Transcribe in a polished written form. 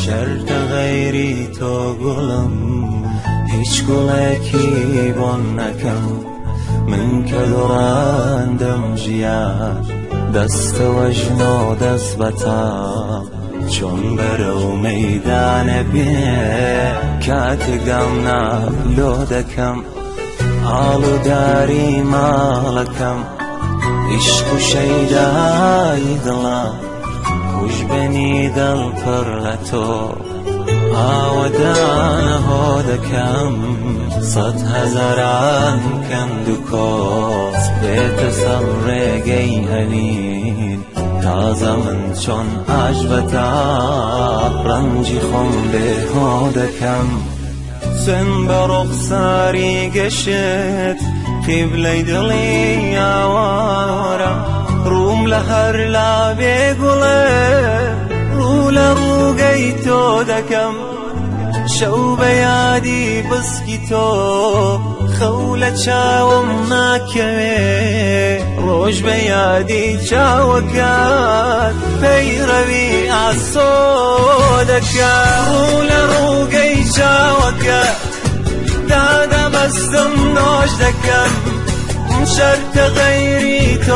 شرط غیری تو گلم هیچ گلکی بون نکم من که دورندم جیان دست وجن و دست بتا چون برو میدان بیه کاتگم نلو دکم حالو داری مالکم عشق و شیدای دلم خوش بنی دل پر لتو آودان ها دکم 100,000 کند کاس بیت سر رگی هنین تازه من چون عجبتا رنجی خم به ها دکم سن برخساری گشت قبله دلی آوارم روم لهر لابه گله رو لروگی تو دکم شو بیادی بسکی تو خول چاوم ناکمه روش بیادی چاوکات پیروی آسو دکم رو لروگی چاوکات دادم استم نوش دکم شرط غیری تو